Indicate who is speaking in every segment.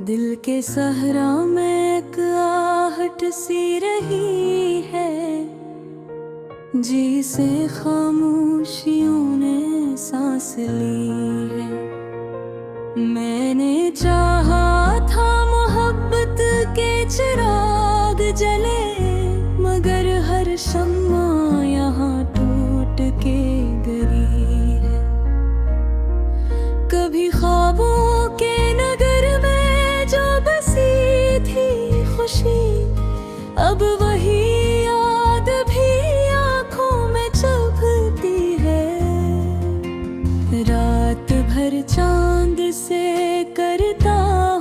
Speaker 1: दिल के सहरा में एक आहट सी रही है, जिसे खामोशियों ने सांस ली है। मैंने चाहा था मोहब्बत के चिराग जले, मगर हर शम्मा यहाँ टूट के गिरी है। कभी ख्वाबों के नगर में जो बसी थी खुशी, अब वही याद भी आँखों में चुभती है। रात भर चांद से करता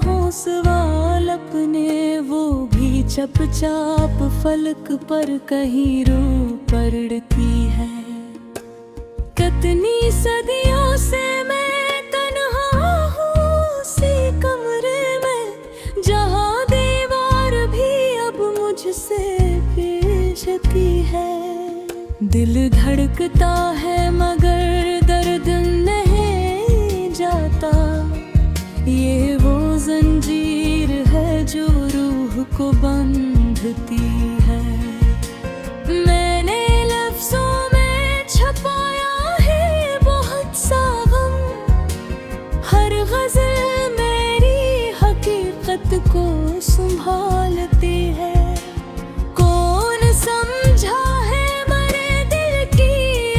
Speaker 1: हूँ सवाल अपने, वो भी चुपचाप फलक पर कहीं रो पड़ती है। कितनी सदियों से मैं तन्हा हूँ उसी कमरे में, जहाँ दीवार भी अब मुझसे पूछती है। दिल धड़कता है मगर दर्द नहीं जाता, ये वो जंजीर है जो रूह को बंधती है। मैंने लफ्जों में छुपाया है बहुत सा गम, हर गज़ल मेरी हकीकत को संभालती है। कौन समझा है मेरे दिल की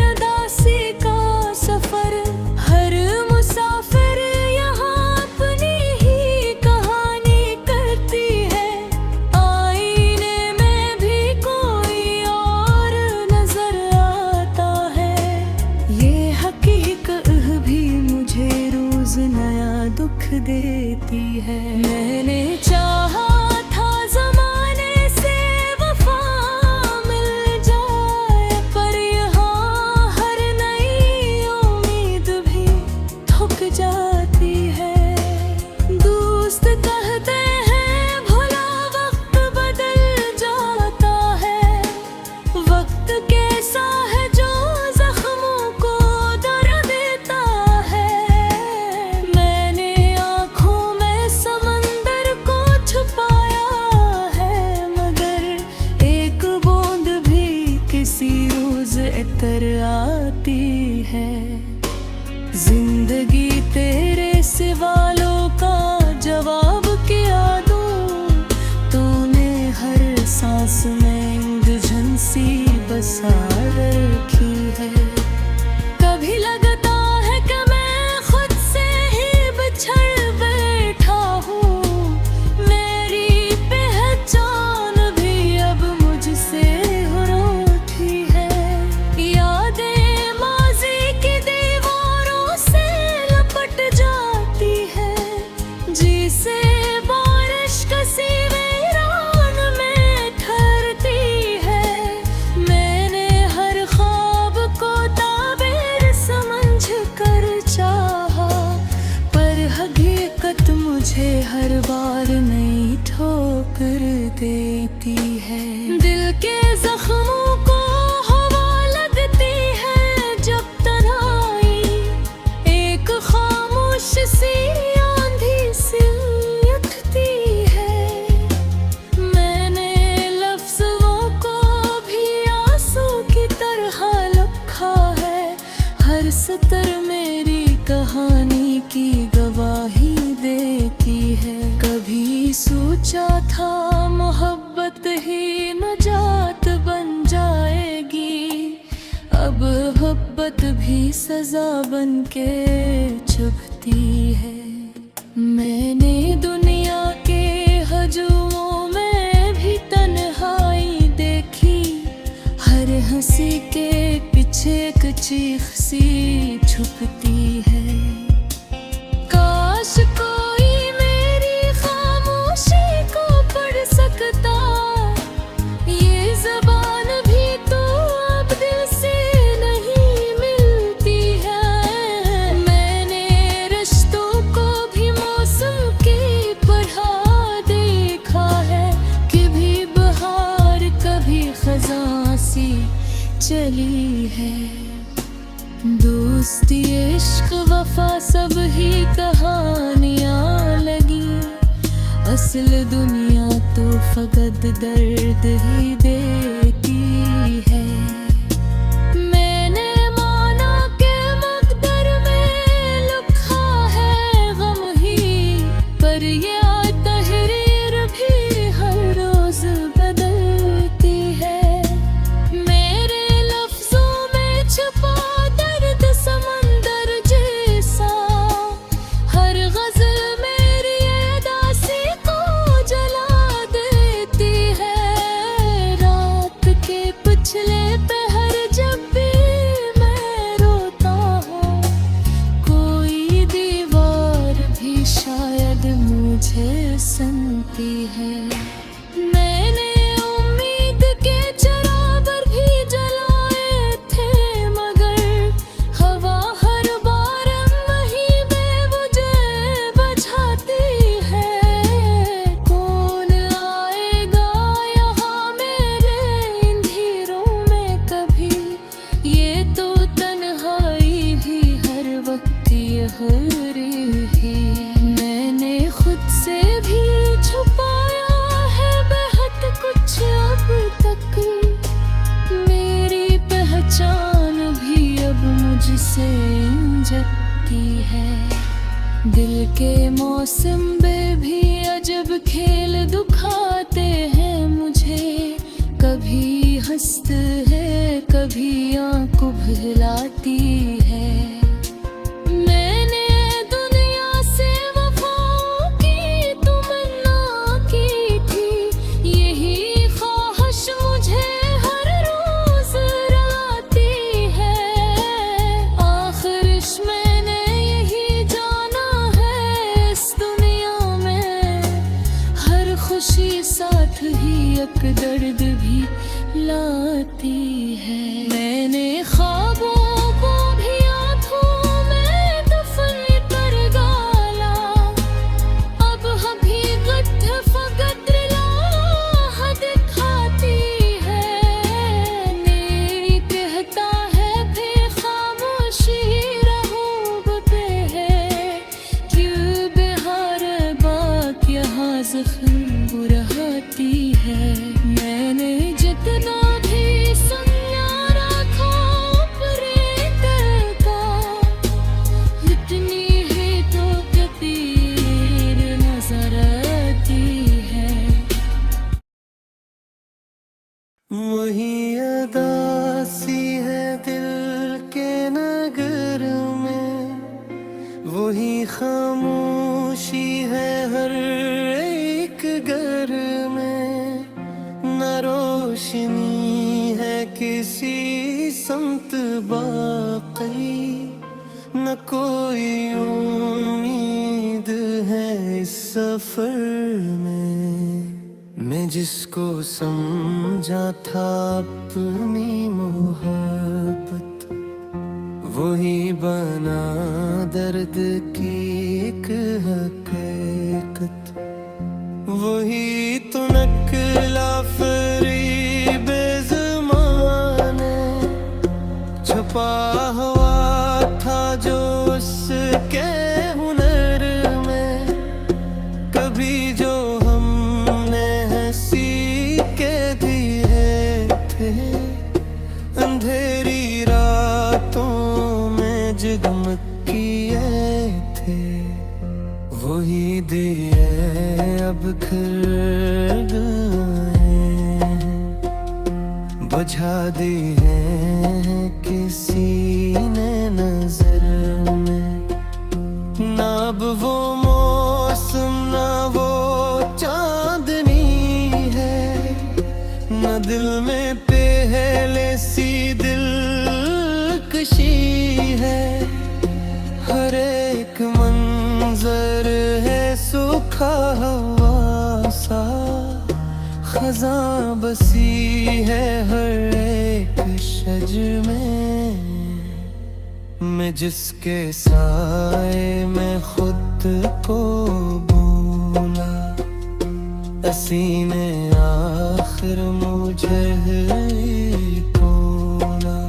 Speaker 1: उदासी का सफर, हर मुसाफिर यहाँ अपनी ही कहानी करती है। आईने में भी कोई और नजर आता है, ये हकीकत भी मुझे रोज नया दुख देती है। मैंने चाहा था ज़माने से वफा मिल जाए, पर यहाँ हर नई उम्मीद भी थक जाती है। दोस्त कहते हैं भला वक्त बदल जाता है, वक्त कैसा है जो जख्मों को दर्द देता है। मैंने आँखों में समंदर को छुपाया है, मगर एक बूंद भी किसी रोज इतर आती है। जिंदगी तेरे सवालों का जवाब क्या दूं, तूने हर सांस में उलझन सी बसा रखी है। कभी लगता है कि मैं खुद से ही बिछड़ बैठा हूँ, मेरी पहचान भी अब मुझसे रूठी है। यादें माज़ी की दीवारों से लपट जाती है, जिसे बारिश कसी वीरान में ठहरती है। मैंने हर ख्वाब को ताबीर समझ कर चाहा, पर हकीकत मुझे हर बार नई ठोकर देती है। दिल के जख्मों को हवा लगती है जब तन्हाई, एक खामोश सी आंधी सी उठती है। मैंने लफ्ज़ों को भी आंसू की तरह लिखा है, हर सतर मेरी कहानी की गवाही देती है। कभी सोचा था मोहब्बत ही नजात बन जाएगी, अब मोहब्बत भी सजा बन के चुभती है। मैंने दुनिया के हजूमों में भी तन्हाई देखी, हर हंसी के पीछे एक चीख सी छुपती है। काश कोई मेरी खामोशी को पढ़ सकता, ये ज़बान भी तो अब दिल से नहीं मिलती है। मैंने रिश्तों को भी मौसम की तरह देखा है, कभी बहार कभी खज़ां सी चली है। दोस्ती इश्क वफा सब ही कहानियाँ लगी, असल दुनिया तो फकत दर्द ही देती है। मैंने माना कि मकदर में लिखा है गम ही, पर ये तहरीर भी हर रोज बदलती है। मेरे लफ्जों में छुपा दर्द समंदर जैसा, हर गजल मेरी उदासी को जला देती है। रात के पिछले पहर जब भी मैं रोता हूँ, कोई दीवार भी शायद मुझे सुनती है। मैंने उम्मीद के चराबर भी जलाए थे, मगर हवा हर बार वही बेवजह बुझाती है। कौन आएगा यहाँ मेरे अंधेरों में कभी, ये तो तन्हाई भी हर वक्त ये हो रही। मैंने खुद से भी छुपाया है बहुत कुछ अब तक, मेरी पहचान भी अब मुझसे जगती है। दिल के मौसम में भी अजब खेल दिखाते हैं मुझे, कभी हंसते हैं कभी आँख उभलाती है। मैंने दुनिया से वफाओं की तमन्ना की थी, यही ख्वाहिश मुझे हर रोज रुलाती है। आखिर मैंने यही जाना है, इस दुनिया में हर खुशी साथ ही एक दर्द भी लाती है। मैंने ख्वाबों को भी आँखों में दफन कर डाला, अब हकीकत फकत राह दिखाती है। नीर कहता है फिर खामोशी रहूब पे है, क्यों बिहार बात यहाँ जख्म बुराती है। मैंने जितना भी संज्ञा रखा ऊपरी दिल का, इतनी ही तो कतीर नजर आती है।
Speaker 2: वही अदासी है दिल के नगर में, वही खामोशी है हर एक घर में। न रोशनी है किसी समत बाकी, न कोई उम्मीद है इस सफर में। मैं जिसको समझा था अपनी मोहब्बत, वही बना दर्द की एक हकीकत। वही तो नकला फरीबे ज़माने, छुपा हुआ था जो उसके हुनर में। कभी जो हमने हंसी के दिए थे, अंधेरी रातों में जगमग किए थे, वही दिए अब घर गए हैं, बुझा दिए किसी ने नजर में। ना अब वो मौसम ना वो चांदनी है, न दिल में पहले सी दिलकशी है। हर एक मंजर है सूखा हवा सा, खज़ां बसी है हर एक शजर में। मैं जिसके साए में खुद को भूला, असी ने आखिर मुझे तोड़ा।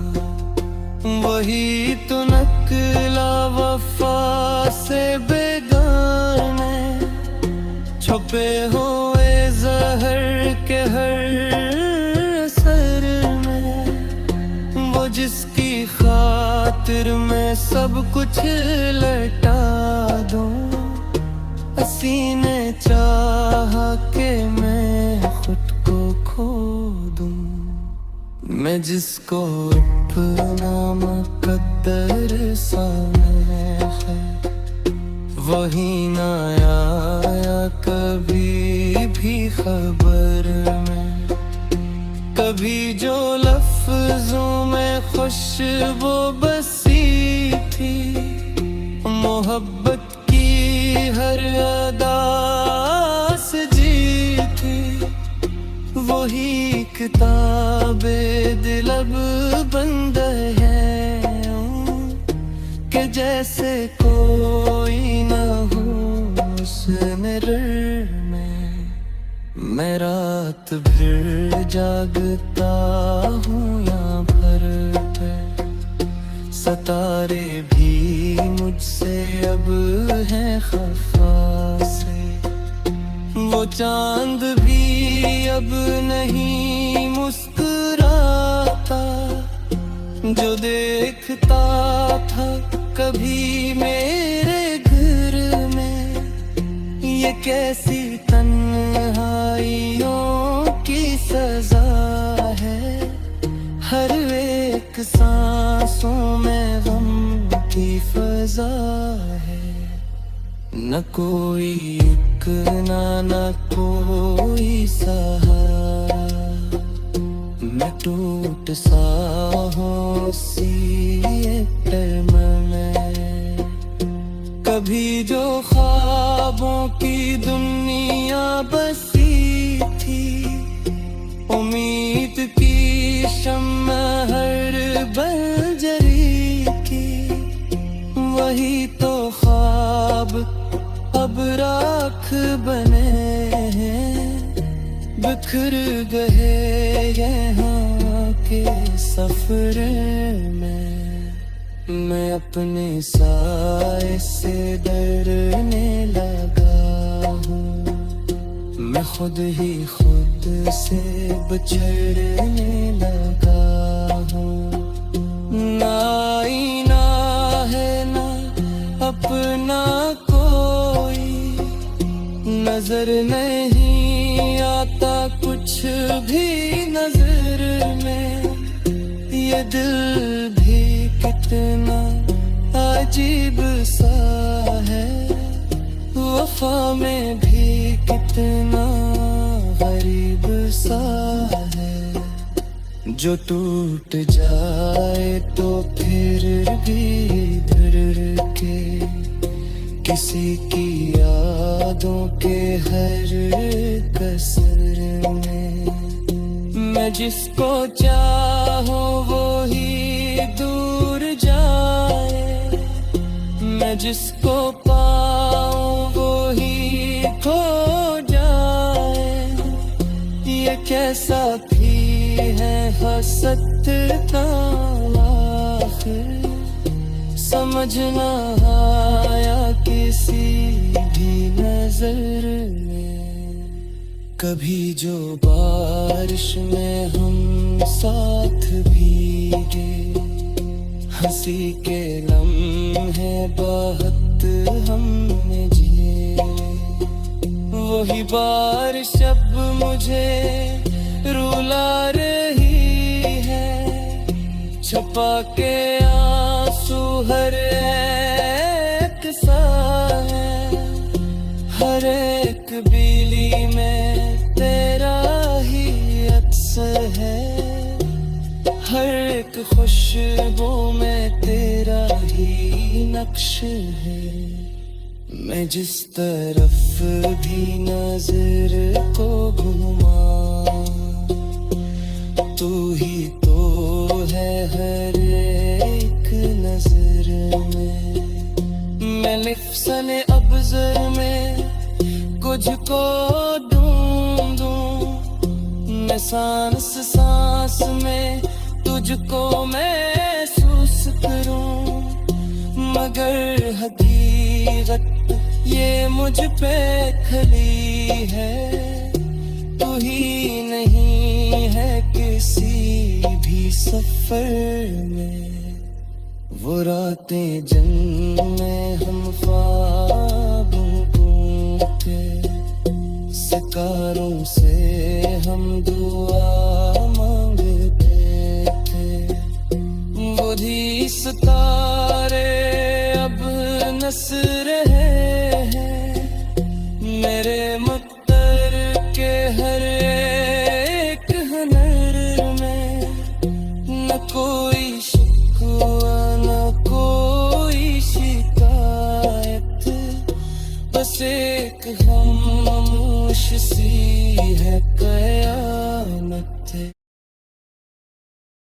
Speaker 2: वही तो नकला वफा से बेगाने, छुप पे होए जहर के हर असर में, वो जिसकी खातिर मैं सब कुछ लटा दूं। हंसी ने चाहा कि मैं खुद को खो दूं। मैं जिसको अपना मुकद्दर सामने है, वही ना आया कभी भी खबर में। कभी जो लफ्जों में खुशबू बसी थी, मोहब्बत की हर अदा सजी थी, वही किताबे दिल अब बंद है कि जैसे कोई न हो उस मिरर में। मैं रात भर जागता हूँ यहाँ भर पे, सितारे भी मुझसे अब हैं खफा से। वो चांद भी अब नहीं मुस्कुराता, जो देखता था कभी मेरे घर में। ये कैसी तन्हाइयों की सजा है, हर एक सांसों में गम की फजा है। न कोई रुकना न कोई सहारा, मैं टूट सा हूँ सी एक में। कभी जो ख्वाबों की दुनिया बसी थी, उम्मीद की शम्मा हर बंजरी की, वही तो ख्वाब अब राख बने हैं, बिखर गए यहाँ के सफर में। मैं अपने साए से डरने लगा हूँ, मैं खुद ही खुद से बिछड़ने लगा हूँ। ना आईना है ना अपना कोई, नजर नहीं आता कुछ भी नजर में। ये दिल भी कितना अजीब सा है, वफा में भी कितना गरीब सा है। जो टूट जाए तो फिर भी डर के, किसी की यादों के हर कसर में। मैं जिसको चाहूं वो ही दूर जाए, मैं जिसको पाऊं वो ही खो जाए। ये कैसा भी है हसत का आखिर, समझ ना आया किसी भी नजर में। कभी जो बारिश में हम साथ भीगे, हंसी के लम्हे बहुत हमने जिए, वही बारिश अब मुझे रुला रही है। छुपा के आंसू हर एक सा है, हर एक बीली में तेरा ही अक्स है, हर एक खुशबू में तेरा ही नक्श है। मैं जिस तरफ भी नजर को घुमा, तू ही तो है हर एक नजर में। मैं लिफ्ज़-ए अब्ज़र में कुछ को ढूंढूं, मैं सांस सांस में तुझको महसूस करूं, मगर हकीकत ये मुझ पे खली है, तू ही नहीं है किसी भी सफर में। वो रातें जिनमें हम ख्वाबों के सितारों से हम दुआ मांगते थे, वही सितारे अब नस रहे हैं मेरे मुक्तर के हर एक हुनर में। न कोई शिकवा न कोई शिकायत, बस एक खामोश सी है कयामत।